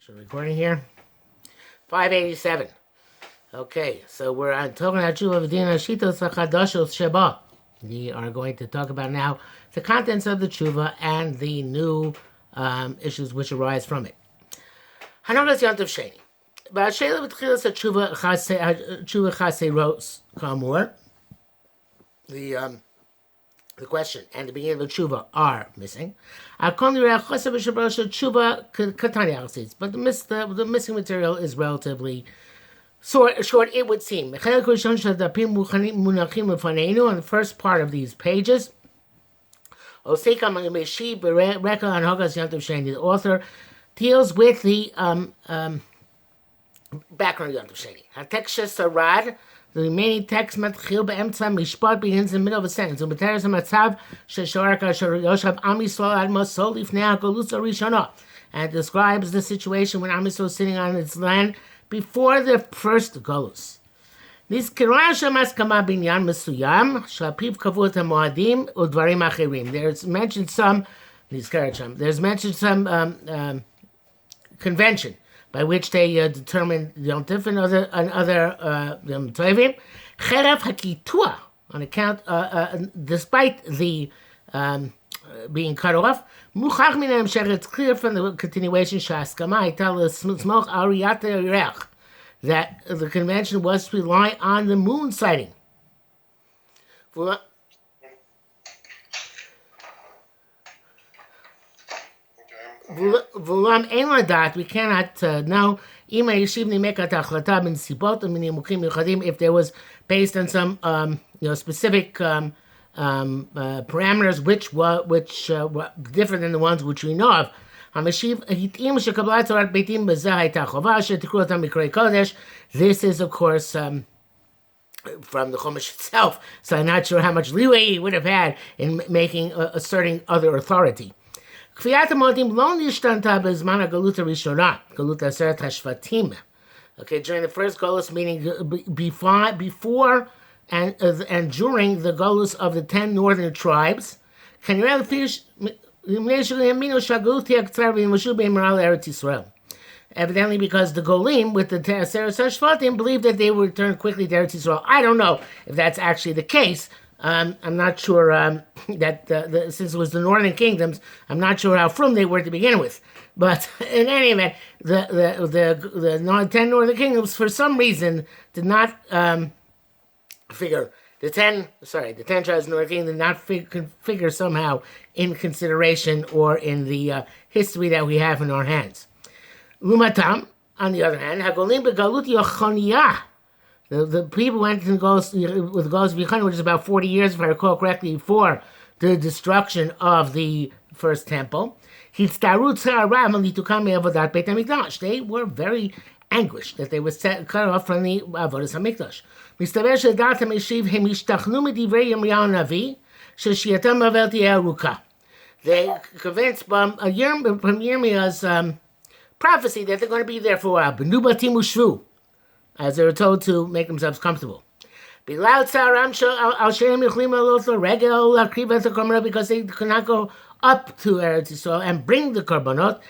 So recording here. 587. Okay, so we're talking about Teshuvah V'din Hashitos V'chadashos Sheba. We are going to talk about now the contents of the Teshuvah and the new issues which arise from it. Hanogas Yom Tov Sheni. Ba'ashela v'tchilas Teshuvah Chaserot Kamur. The question and the beginning of the Teshuvah are missing. But the missing material is relatively short, it would seem. On the first part of these pages, the author deals with the background of Yom Tov Sheni. The remaining text mishpat begins in the middle of a sentence. And describes the situation when Am Yisrael was sitting on its land before the first Golus. There's mentioned some convention by which they determined Yom Tov and other Yom Tovim. Cherav hakitua, on account, despite the being cut off, muchach min ha'emshech, it's clear from the continuation, sh'haskama hi'ta l'smoch al riyat ha'yerech, that the convention was to rely on the moon sighting. Vulam ein ladat, we cannot know if there was based on some specific parameters which were different than the ones which we know of. This is, of course, from the Chumash itself, so I'm not sure how much leeway he would have had in making asserting other authority. Okay, during the first Golus, meaning before and during the Golus of the 10 northern tribes, evidently because the Golim with the Aseret Shvatim believed that they would return quickly to Eretz Yisrael. I don't know if that's actually the case. I'm not sure that since it was the northern kingdoms, I'm not sure how from they were to begin with. But in any event, the 10 northern kingdoms, for some reason, did not figure the 10 tribes of the northern kingdom did not figure somehow in consideration or in the history that we have in our hands. Lumatam, on the other hand, Hagolim begalut yochoniyah. The people went to Golus with Golus V'Chana, which is about 40 years, if I recall correctly, before the destruction of the first temple. They were very anguished that they were cut off from the Avodas HaMikdash. They convinced from Yirmiya's prophecy that they're going to be there for a while. As they were told to make themselves comfortable. Because they could not go up to Eretz Yisrael and bring the Korbanot.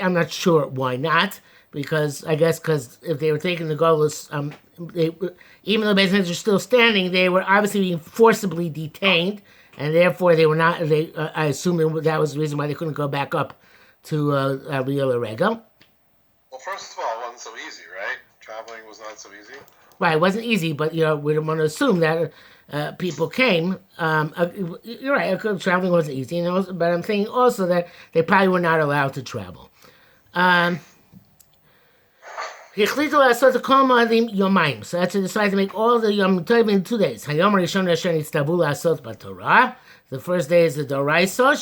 I'm not sure why not, because if they were taking the Golus, even though the Beis Hamikdash are still standing, they were obviously being forcibly detained, and therefore they were not. I assume that was the reason why they couldn't go back up to Riyah Regel. Well, first of all, it wasn't so easy, right? Traveling was not so easy. Right, it wasn't easy, but we don't want to assume that people came. You're right, traveling wasn't easy, but I'm saying also that they probably were not allowed to travel. So that's to decide to make all the Yom Tov in 2 days. The first day is the Doraisa,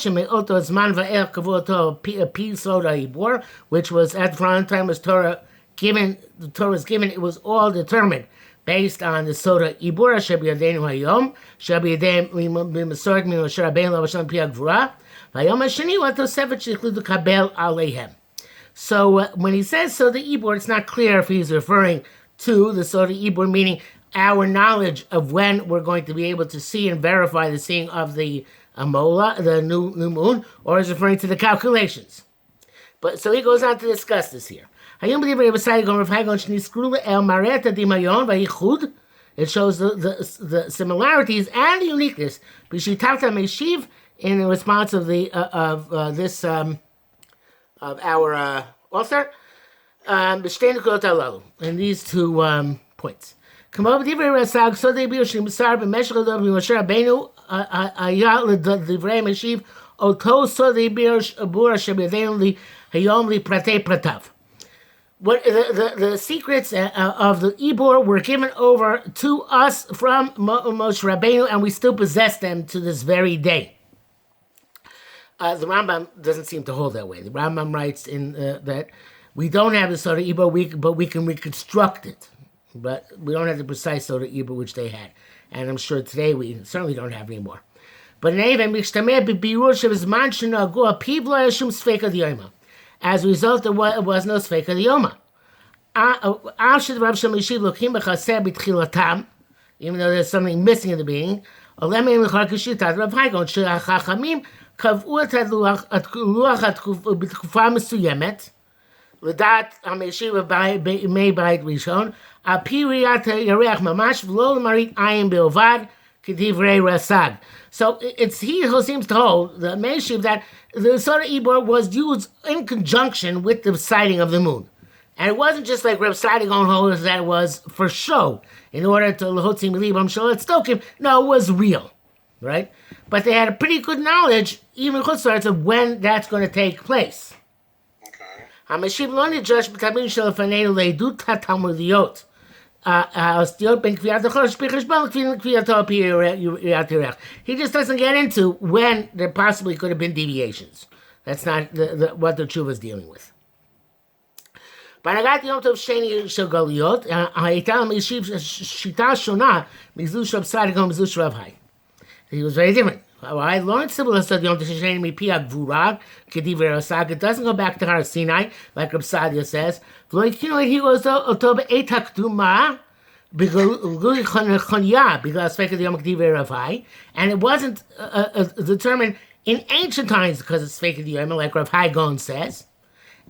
which was at the front time was Torah given. The Torah was given. It was all determined based on the Soda Ibur Shebiyadeinu Hayom Shebiyadeim Mimasoret Min Moshe Rabbeinu Lavashon Pi Gvura Vayom Hasheni Vatosefet Sheichludu Kabel Aleihem. So when he says Soda Ibur, it's not clear if he's referring to the Soda Ibur, meaning our knowledge of when we're going to be able to see and verify the seeing of the Amola, the new moon, or is referring to the calculations. But so he goes on to discuss this here. It shows the similarities and the uniqueness. In the response of the of our author, in these 2 points. What the secrets of the Ibor were given over to us from Moshe Rabbeinu, and we still possess them to this very day. The Rambam doesn't seem to hold that way. The Rambam writes in that we don't have the Soda Ibor, but we can reconstruct it. But we don't have the precise Soda Ibor which they had. And I'm sure today we certainly don't have any more. But as a result, there was no Sfeika Diyoma. Even though there's something missing in the beginning, קבעו את הלוח בתקופה מסוימת, לדעת המשיב בימי בית ראשון, על פי ראיית הירח ממש, ולא למראית עין בלבד, כדברי רס"ג. So it's he who seems to hold, the Meshiv, that the Soda Ibor was used in conjunction with the sighting of the moon. And it wasn't just like Reb Sadi on hold that it was for show, in order to Lehotzim Libam Shalat Stokim. No, it was real, right? But they had a pretty good knowledge, even Chutzlarts, of when that's going to take place. HaMeshiv lo nidrosh b'tabim shel lefanenu le'edut ha'talmudiyot. He just doesn't get into when there possibly could have been deviations. That's not what the Teshuvah is dealing with. בהנהגת יום טוב שני של גלויות, הייתה למשיב שיטה שונה מזו של צדיק ומזו של רב חי. He was very different. I learned Sibyl said Yom Tov Sheni mipi agvura kediver asag. It doesn't go back to Har Sinai like Reb Sadia says. He goes to Otob Eitak Duma because Fekad Yom Kediver Ravai, and it wasn't determined in ancient times because it's Fekad Yom, like Rav Hai Gon says.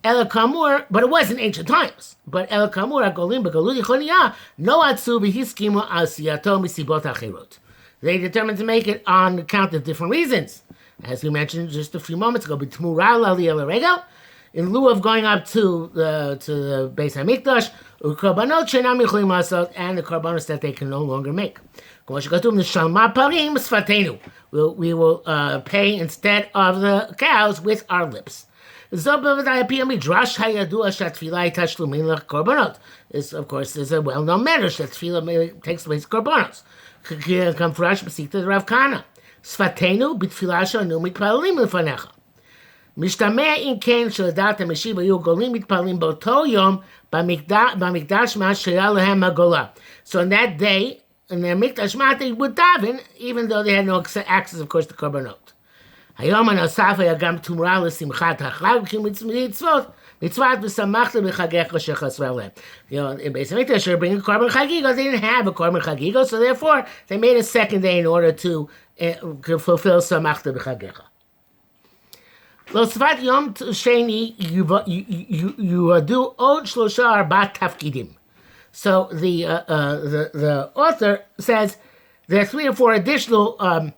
El Kamur, but it was in ancient times. But El Kamur Agolim Begaludi Chonia no Atsu Bihiskimu Asiyato Misibot Achirot. They determined to make it on account of different reasons. As we mentioned just a few moments ago, in lieu of going up to the Beis HaMikdash, and the korbanos that they can no longer make. We will pay instead of the cows with our lips. This, of course, is a well-known matter that tefillah takes place korbanos. כמפורש בסיקתא דרב כהנא, שפתנו בתפילה שלנו מתפללים לפניך. משתמע אם כן שלדעת המשיב היו גולים מתפללים באותו יום במקדש מה שהיה להם הגולה. So on that day, in their מקדש they would daven, even though they had no access, of course, to קורבנות. היום הנוסף היה גם תמורה לשמחת החג, כי מצוות ושמחת בחגיך אשר חסרה להם. In Beis HaMikdash, they were bringing korban chagiga. They didn't have a korban chagiga, so therefore they made a second day in order to fulfill samachta b'chagecha. L'svat Yom Sheni yuvadu od shlosha arba tafkidim. So the author says there are 3 or 4 additional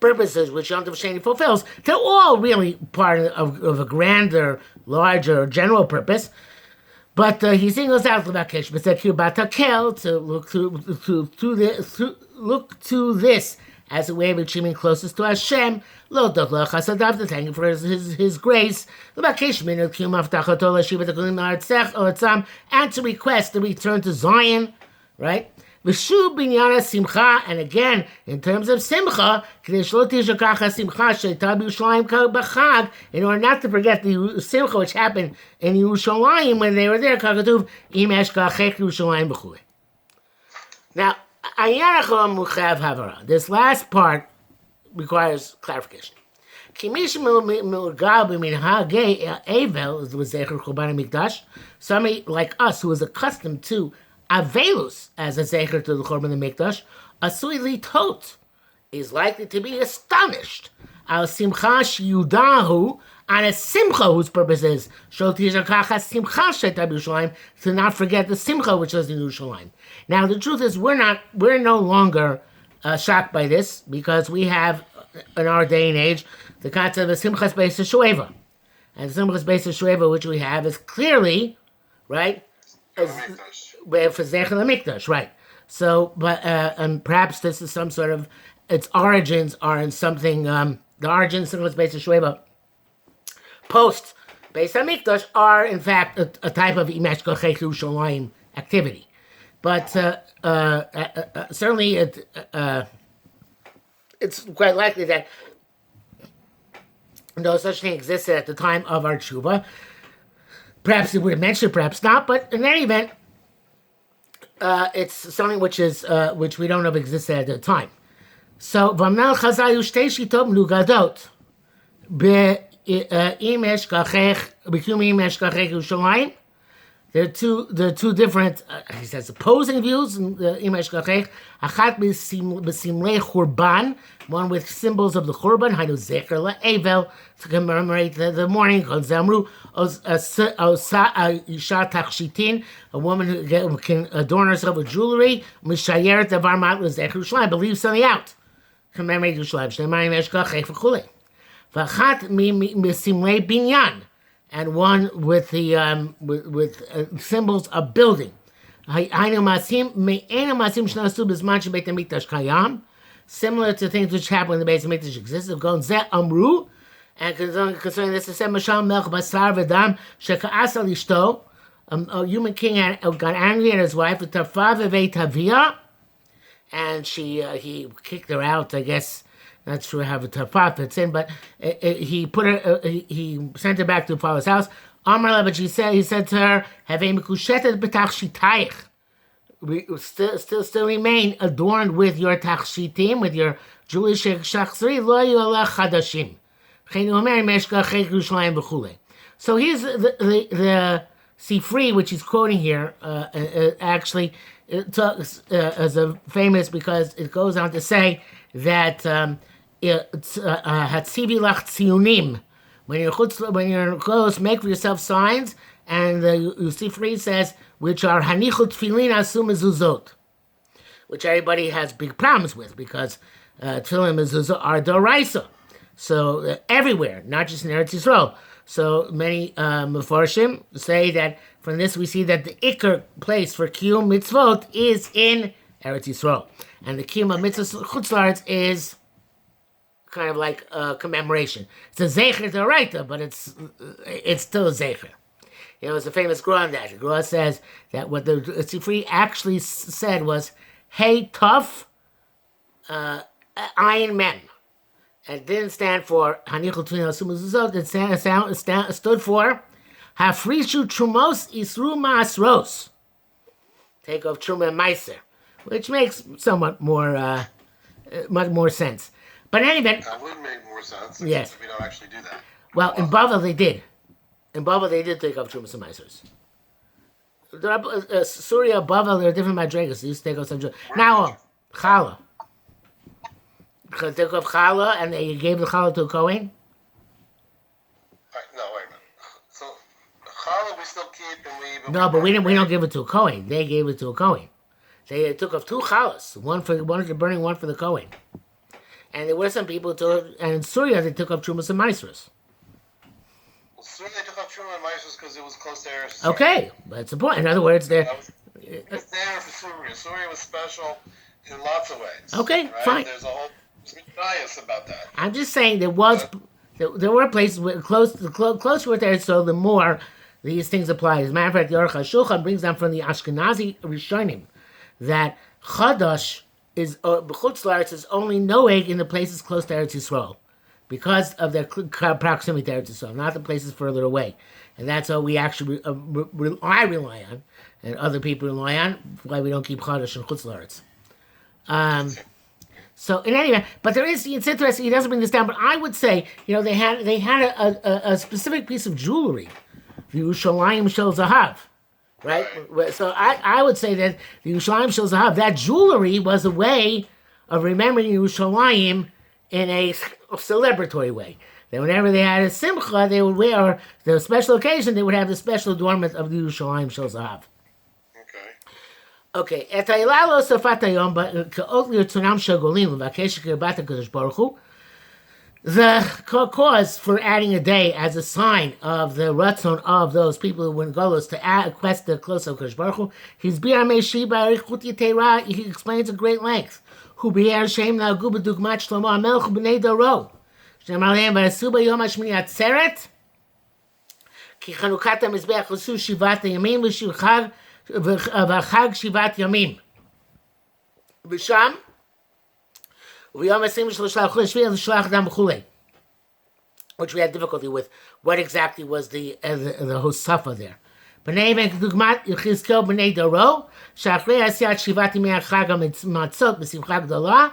purposes which Yom Tov Sheni fulfills. They're all really part of a grander, larger, general purpose. But he singles out Levakesh B'Zekir Batakel to look to this as a way of achieving closest to Hashem. Lo Dotla Chasadav, to thank him for his grace. Levakesh Minu Kim Avtachato Lashiva Tekulim Naratzech Olatzam, and to request the return to Zion, right? V'shu binyana simcha, and again, in terms of simcha, in order not to forget the simcha which happened in Yerushalayim when they were there, now, this last part requires clarification. Somebody like us who is accustomed to Avelus as a zecher to the Korban Mikdash, Asui Litot is likely to be astonished. Al Simcha Yudahu on a simcha whose purpose is to not forget the simcha which is in Yerushalayim. Now the truth is we're no longer shocked by this because we have in our day and age the concept of simchas beis Teshuvah. And simchas beis Teshuvah which we have is clearly right for Zecher Mikdash, right? So, but and perhaps this is some sort of its origins are in something. The origins of simchas beis Teshuvah post Beis Hamikdash are in fact a type of Imesh Kochei Yerushalayim activity, but certainly it's quite likely that no such thing existed at the time of our Teshuvah. Perhaps it would have mentioned, perhaps not, but in any event, it's something which we don't know if existed at the time. So, V'amnal Chazal Shtei Shitot Mnugadot be'imesh kachech Yerushalayim. There are two different, he says, opposing views in the Imesh Kachech. Achat b'simlei Churban, one with symbols of the Churban, Hainu Zecher la'Evel, to commemorate the mourning. Zamru Isha Tachshitin, a woman who can adorn herself with jewelry. Mishayeret Davar Mat l'Zecher Yerushalayim, believes something out. Commemorate Yerushalayim. Shnei Imesh Kachech v'chulei. V'achat b'simlei Binyan, and one with the symbols of building. Similar to things which happen when the Beis Hamikdash exists. Amru, and concerning this, it said, Mashal Melch Basar V'Dam Sheka'as Al Ishto, a human king got angry at his wife, and he kicked her out, I guess. Not sure how the tafah fits in, but he put her. He sent her back to her father's house. Amar, but he said to her, "Have a mekushetet b'tach shitayich. We still remain adorned with your tachshitim, with your jewelry shachzri lo yolach chadashim. So here's the Sifri, which he's quoting here. Actually, it talks as a famous because it goes on to say that. Hatzivi lach tziyunim. When you're close, make for yourself signs, and the Sifri says, which are hanichut tefillin asu mezuzot, which everybody has big problems with because tefillin mezuzot are doraisa. So everywhere, not just in Eretz Yisrael. So many Mefarshim say that from this we see that the ikar place for kiyum mitzvot is in Eretz Yisrael, and the kiyum of mitzvot chutz la'aretz is kind of like a commemoration. It's a zecher d'oraita, but it's still a zecher. You know, it's a famous Gra on that. The Gra says that what the Sifri actually said was, hey, tough, ayin mem. And it didn't stand for hanichul tvina sumuzuzot. It stood for hafrishu trumos isru ma'asros. Take off truma and meiser, which makes somewhat more, much more sense. But in any event, that would make more sense. Yes, if we don't actually do that. Well, in Bavel they did. In Bavel they did take up Trumas and Meisers. Surya, Bavel, they're different madrigas. They used to take up some. Now, Challah. They took off Challah and they gave the Challah to a Kohen. No, wait a minute. So Challah we still keep, and but we don't give it to a Kohen. They gave it to a Kohen. They took off two Challahs, one for the burning, one for the Kohen. And there were some people who took, and in Syria they took up Trumas and Meisers. Well, Syria they took up Trumas and Meisers because it was close to Eretz. Okay, that's the point. In other words, it's there for Syria. Syria was special in lots of ways. Okay, right? fine. There's a whole bias about that. I'm just saying there were places closer with there, so the more these things apply. As a matter of fact, the Aruch HaShulchan brings down from the Ashkenazi Rishonim that Chadash is b'chutz la'aretz is only noeg in the places close to Eretz Yisrael because of their proximity to Eretz Yisrael, not the places further away. And that's what we actually I rely on, and other people rely on. Why we don't keep Chadash and chutz la'aretz. So in any event, but it's interesting. He doesn't bring this down, but I would say they had a specific piece of jewelry, the Yerushalayim Shel Zahav. Right? So I would say that the Yerushalayim Shel Zahav, that jewelry was a way of remembering Yerushalayim in a celebratory way. that whenever they had a simcha, they would wear, or the special occasion, they would have the special adornment of the Yerushalayim Shel Zahav. Okay. Et ha'ila lo sofat hayom, but ka'ot lirtzonam shel golim, l'vakesh kirbat HaKadosh Baruch Hu, the cause for adding a day as a sign of the ratzon of those people who went golos to quest the close of Kadosh Baruch Hu, his bi'ar me'shiba arichut yitera, he explains at great length. Hu bi'ar shem na'agu b'dugmat shlomo ha'melech b'nei daro. Shem aleim v'asu b'yom ha'shmini atzeret, ki chanukat ha'mizbeach l'su shivat ha'yamim v'shilchag v'chag shivat yamim. V'sham, which we had difficulty with. What exactly was the hosafa there? B'nei dugmat Yechizkel b'nei daro shachrei asiyat shivat yimei chag hamatzot b'simcha gdola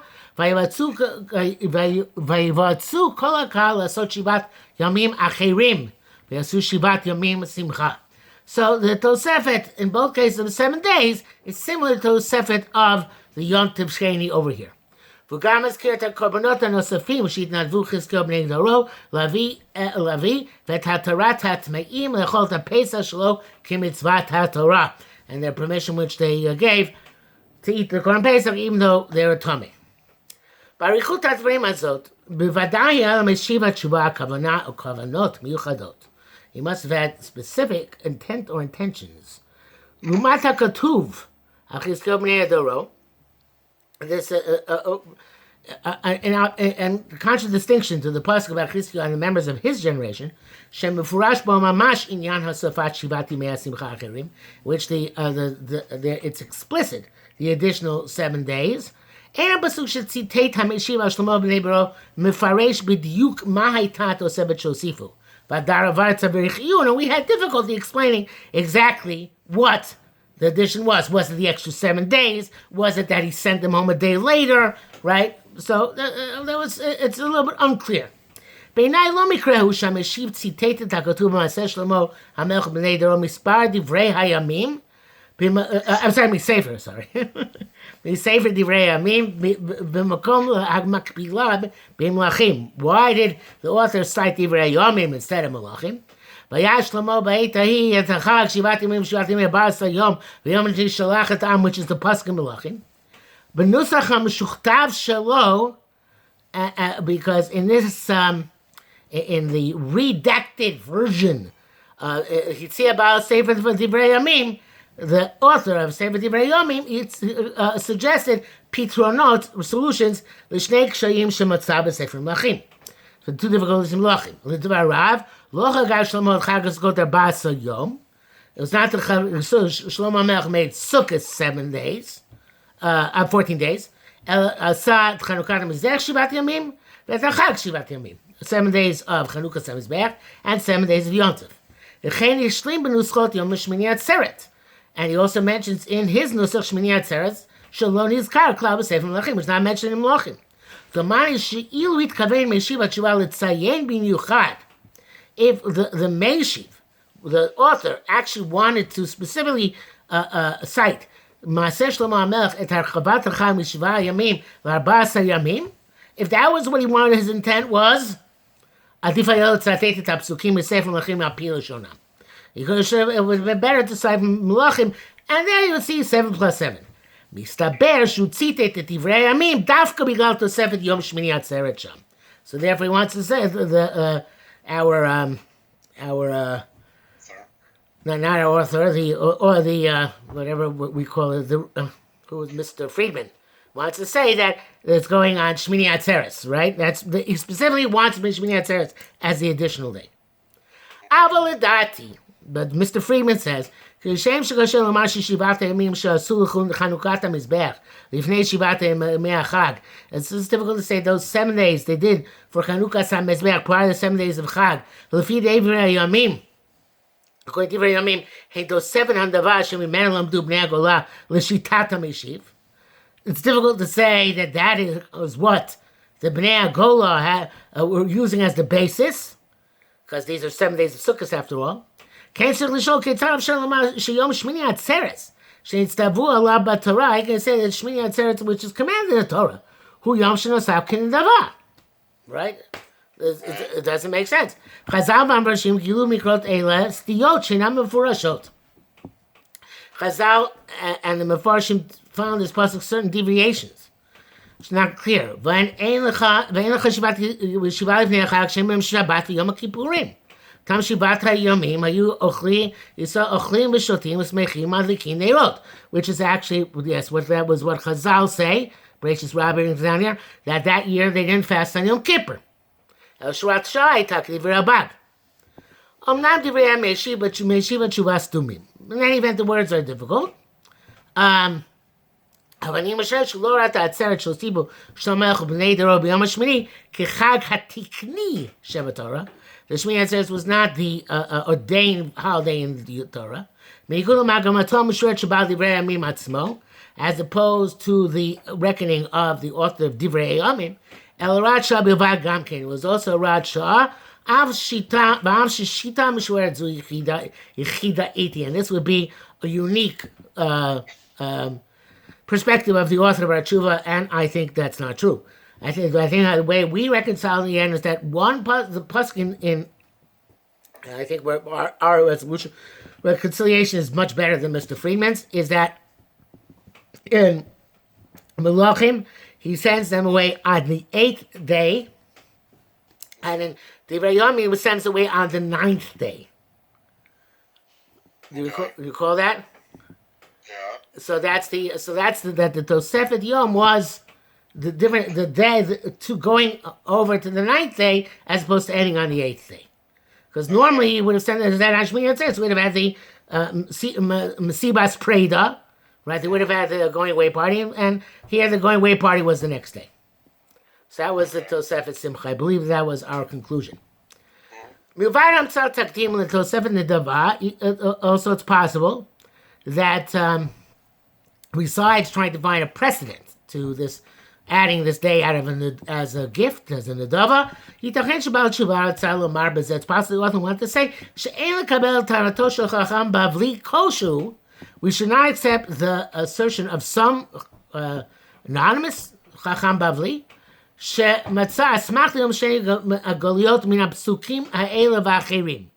vayivatzu kol hakal lasot shivat yamim acherim v'yasu shivat yamim simcha. So the Tosefet in both cases of the 7 days is similar to the Tosefet of the Yom Tov Sheni over here. וגם הזכיר את הקורבנות הנוספים שהתנדבו חזקאל בני דורו להביא ואת התרת הטמאים לאכול את הפסח שלו כמצוות התורה, and their permission which they gave to eat the Korban Pesach even though they're a tummy. באריכות הדברים הזאת, בוודאי היה למשיב התשובה הכוונה או כוונות מיוחדות. He must have had specific intent or intentions. לעומת הכתוב, חזקאל בני דורו, this and conscious distinction to the pasuk about Chizkiah and the members of his generation, shem mefurash bo mamash inyan hasafat shivat yimei simcha acherim, which it's explicit the additional 7 days, and pasuk shetziteit hameshiv al shlomo b'nei baro mefaresh b'diuk ma hayta tosebet shosifu v'adar avartza v'richiyun, and we had difficulty explaining exactly what the addition was. Was it the extra 7 days? Was it that he sent them home a day later? Right? So it's a little bit unclear. בעיניי לא מקרה הוא שהמשיב ציטט את הכתוב במעשה שלמה המלך בני דורו מספר דברי הימים, I'm sorry, מספר דברי הימים במקום המקבילה במלכים. Why did the author cite דברי הימים instead of מלכים? ויעש שלמה בעת ההיא את החג 7 ימים 14 יום ויום שלח את העם, which is the pasuk מלכים. בנוסח המשוכתב שלו, because in this in the redacted version, הציע בעל ספר דברי ימים, the author of ספר דברי ימים, suggested פתרונות, solutions, לשני קשיים שמצא בספר מלכים. So 2 difficulties in מלכים. לדבר רב, לא חגג שלמה את חג הסוכות 14 יום. It was not the Shlomo HaMelech made Sukkot 7 days, 14 days. עשה את חנוכת המזבח 7 ימים, ואת החג 7 ימים. 7 days of חנוכת המזבח, and 7 days of Yom Tov. וכן השלים בנוסחות יום שמיני עצרת. And he also mentions in his נוסח שמיני עצרת, שלא נזכר כלל בספר מלכים, which is not mentioned in מלכים. דומני שאילו התכוון משיב התשובה לציין במיוחד, if the Meshiv, the author, actually wanted to specifically cite מעשה שלמה המלך את הרחבת החג מ7 ימים ל14 ימים, if that was what he wanted, his intent was, עדיף היה לצטט את הפסוקים מספר מלכים מהפי לשונם. It would have been better to cite מלכים, and then you would see 7 plus 7. מסתבר שהוא ציטט את דברי הימים דווקא בגלל תוספת יום שמיני עצרת שם. So therefore he wants to say our not our author, the whatever we call it, who was Mr. Friedman, wants to say that it's going on Shmini Atzeres, right? He specifically wants Shmini Atzeres as the additional day. Avalidati, but Mr. Friedman says, כשם שקשה לומר ש7 הימים שעשו לחנוכת המזבח לפני 7 ימי החג. It's difficult to say those 7 days they did for חנוכת המזבח prior to 7 days of חג. ולפי דברי הימים, according to דברי הימים, הם תוספת הדבר שממנו למדו בני הגולה לשיטת המשיב. It's difficult to say that is what the Bnei Agola were using as the basis, because these are 7 days of Sukkot after all. כן צריך לשאול כיצד אפשר לומר שיום שמיני עצרת שנצטוו עליו בתורה, I can say that שמיני עצרת, which is commanded in the Torah, הוא יום שנוסף כנדבה. Right? It doesn't make sense. Chazal v'amroshim gilu mikrot eila stiyot shenam mefurashot. Chazal and the Mefarshim found this pasuk certain deviations. It's not clear. V'en lecha shivat lifnei chag shem Shabbat v'Yom Kippurim. Tam shivat hayomim hayu ochli yisa ochlim v'shotim v'smechim madlikin neirot, which is actually yes, what Chazal say. Gracious Rabbi down here that year they didn't fast on Yom Kippur. El Shurat Shai takli v'Rabban. Omnam divrei Meshi, but Meshi v'Teshuvah stumim. In any event, the words are difficult. Avanim asher shelo rata atzeret shel tibu shlomelech b'nei daro b'yom hashmini kechag hatikni shevet Torah. The Shmini Atzeres was not the ordained holiday in the Torah. Meikulu magamatom mishret shabal divrei Yamim atzmo, as opposed to the reckoning of the author of Divrei Yamim. El Rad Shah Bilvad Gamkin was also Rad Shah. And this would be a unique perspective of the author of our Teshuvah, and I think that's not true. I think the way we reconcile in the end is that the pasuk in I think our reconciliation is much better than Mr. Friedman's, is that in Melachim he sends them away on the 8th day, and in Divrei Yamim was sent away on the 9th day. Do you recall that? Yeah. So that's the Tosefet Yom was the day to going over to the 9th day as opposed to ending on the 8th day. Because normally he would have sent that Hashmini Atzeres, would have had the Mesibas Preda, right? They would have had the going away party, and here the going away party was the next day. So that was the Tosefet Simcha. I believe that was our conclusion. Also, it's possible that besides trying to find a precedent to this, adding this day out of as a gift, as a nedava, it's possible the author wanted to say we should not accept the assertion of some anonymous Chacham Bavli שמצא אסמך ליום שני הגלויות מן הפסוקים האלה ואחרים,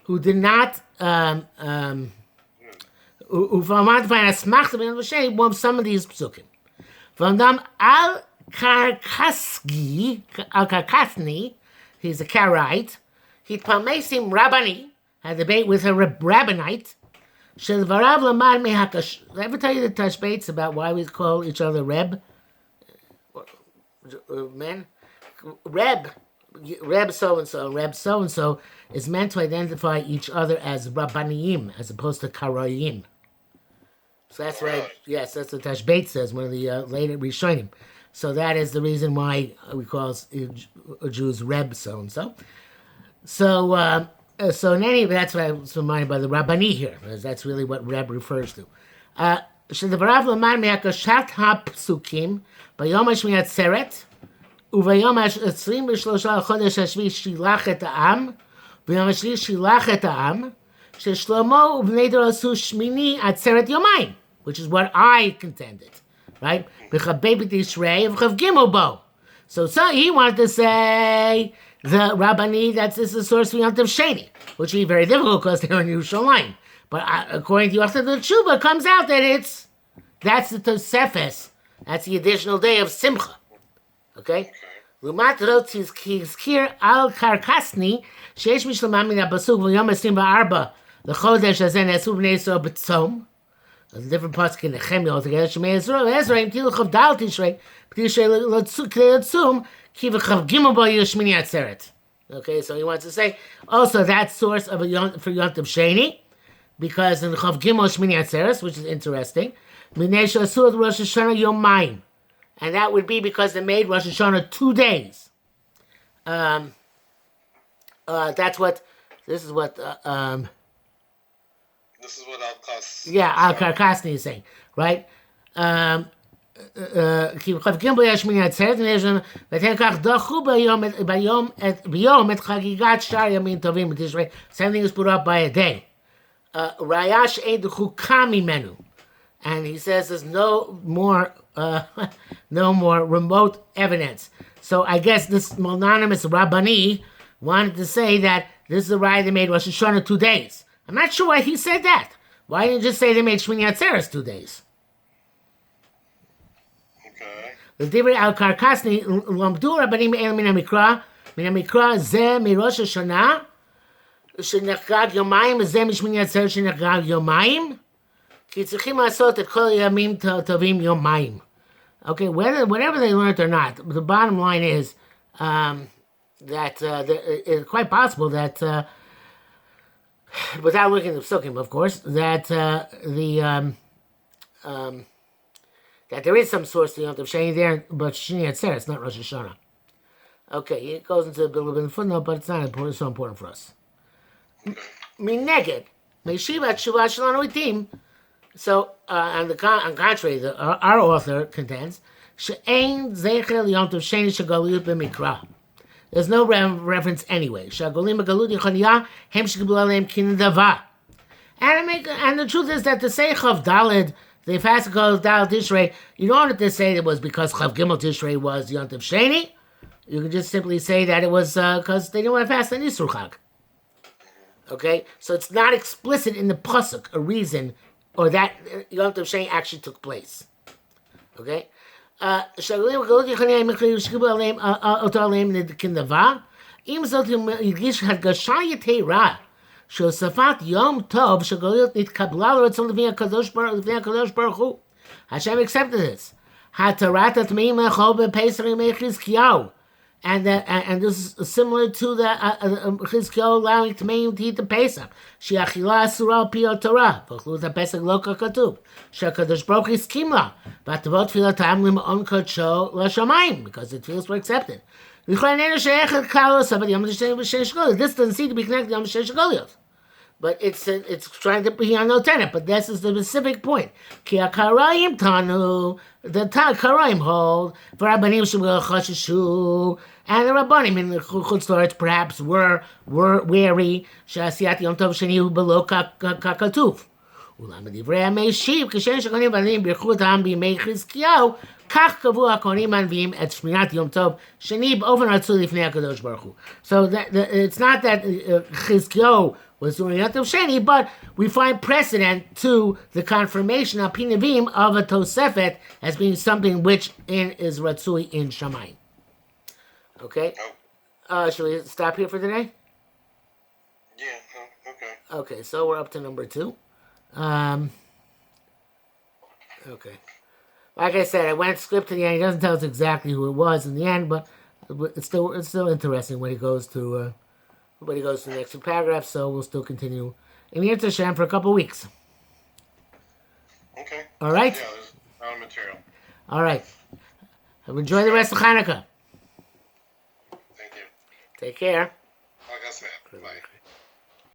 who did not who wanted to find אסמך ליום שני from some of these פסוקים. ואומנם על קרקסני, he's a Karaite, התפלמס עם רבני, had a debate with a rabbinite, שלדבריו למד מהקש... Ever tell you the tashbates about why we call each other Reb? Men, Reb so and so is meant to identify each other as Rabbaniyim as opposed to Karayim. So that's right. Yes, that's what Tashbeit says. One of the later Rishonim. So that is the reason why we call Jews Reb so and so. So in any event, that's why I was reminded by the Rabbani here, because that's really what Reb refers to. שדבריו למד מהקשת הפסוקים ביום השמיני עצרת וביום ה-23 לחודש השביעי שילח את העם ביום השלישי שילח את העם ששלמה ובני דורו עשו שמיני עצרת יומיים, which is what I contended, right? בכ"ב בתשרי וכ"ג בו. So he wanted to say the Rabbani, this is the source of Yom Tov Sheni, which would be very difficult because they're in Yerushalayim. But according to Yosef, the Teshuvah comes out that that's the Tosefes. That's the additional day of Simcha. Okay? Lumat Rotz Hizkir al Karkasni, Sheish Mishlamam min HaPasuk v'yom 24 l'chodesh hazeh ne'asu b'nei Yisrael b'tzom. There's a different pasuk in Nehemiah altogether. Shemei Ezra im tilu chav dal tishrei k'dei l'tzum ki v'chav gimel bo yishmini atzeret. Okay, so he wants to say also that source of for Yom Tov Sheni, because in the Chav Gimel Shmini Atzeres, which is interesting, Minei Shasur Rosh Hashanah Yomayim, and that would be because they made Rosh Hashanah 2 days. That's what. This is what. This is what Al-Kas. Yeah, Al-Karkasni is saying, right? Chav Gimel Shmini Atzeres, v'ten kach dachu b'yom et chagigat shar yamin tovim b'tishrei. Same thing is put up by a day. Rayash Edchukami menu, and he says there's no more remote evidence. So I guess this anonymous Rabbani wanted to say that this is the raya they made Rosh Hashanah 2 days. I'm not sure why he said that. Why didn't he just say they made Shmini Atzeres 2 days? Okay. The Divrei al Karkasni Lamdu Rabbanim El Min HaMikra Ze Mirosh Hashanah שנחגג יומיים וזה משמיני עצרת שנחגג יומיים כי צריכים לעשות את כל ימים טובים יומיים. Okay, whatever they learned or not, the bottom line is that it's quite possible that, without looking at the psukim, of course, that that there is some source to Yom Tov Sheni there, but Sheni Atzeres, it's not Rosh Hashanah. Okay, it goes into a little bit of footnote, but it's not important, so important for us. Mineged, Meshiva Teshuvah Shalanu Itim. So, on the contrary, our author contends, She'ein Zecher Yom Tov Sheni Shagoliut B'Mikra. There's no reference anyway. Shagolim B'Galut Yichoniyah Hem Shekiblu Aleim Kin Dava. And the truth is that the say Chav Daled, the fast called Daled Tishrei, you don't have to say it was because Chav Gimel Tishrei was Yom Tov Sheni. You can just simply say that it was because they didn't want to fast on Yisro Chag. Okay, so it's not explicit in the pasuk a reason, or that Yom Tov Sheni actually took place. Okay, שהוספת יום טוב שגלויות נתקבלה לרצון לפני הקדוש ברוך הוא. Hashem accepted this. התרת הטמאים לאכול בפסח ימי חזקיהו. And this is similar to the Chizkiyahu allowing Tmeim to eat the Pesach. She'achila asura al pi Torah. V'chlut ha-Pesach lo k'katuv. She'akadosh Baruch Hu iskim la. V'atavot tfilatam lim'on kodsho l'shamayim. Because the tefillos were accepted. This doesn't seem to be connected to Yom Shesh Goliath. But it's trying to be on no tenet. But this is the specific point. Ki ha-karayim tanu. The Karayim hold. V'rabbanim shemel chasheshu. And the Rabbanim in the Chutz La'aretz perhaps were wary. She'asiyat Yom Tov Sheni hu below kakatuv. Ulam divrei ha-meishiv kishen shekonim v'anim birchu et ha'am b'yimei Chizkiyahu kach kavu ha'konim anviim et shminat Yom Tov Sheni b'ofen ratzu lifnei HaKadosh Baruch Hu. So it's not that Chizkiyahu was doing Yom Tov Sheni, but we find precedent to the confirmation of Pinavim of a Tosefet as being something which is Ratzui in Shamayim. Okay? Shall we stop here for today? Yeah, okay. Okay, so we're up to number 2. Okay. Like I said, I went skip to the end. He doesn't tell us exactly who it was in the end, but it's still interesting when he goes to the next 2 paragraphs, so we'll still continue in the Yirtzeh Hashem for a couple of weeks. Okay. All right? Yeah, there's a lot of material. All right. Enjoy the rest of Hanukkah. Thank you. Take care. Like I said, bye.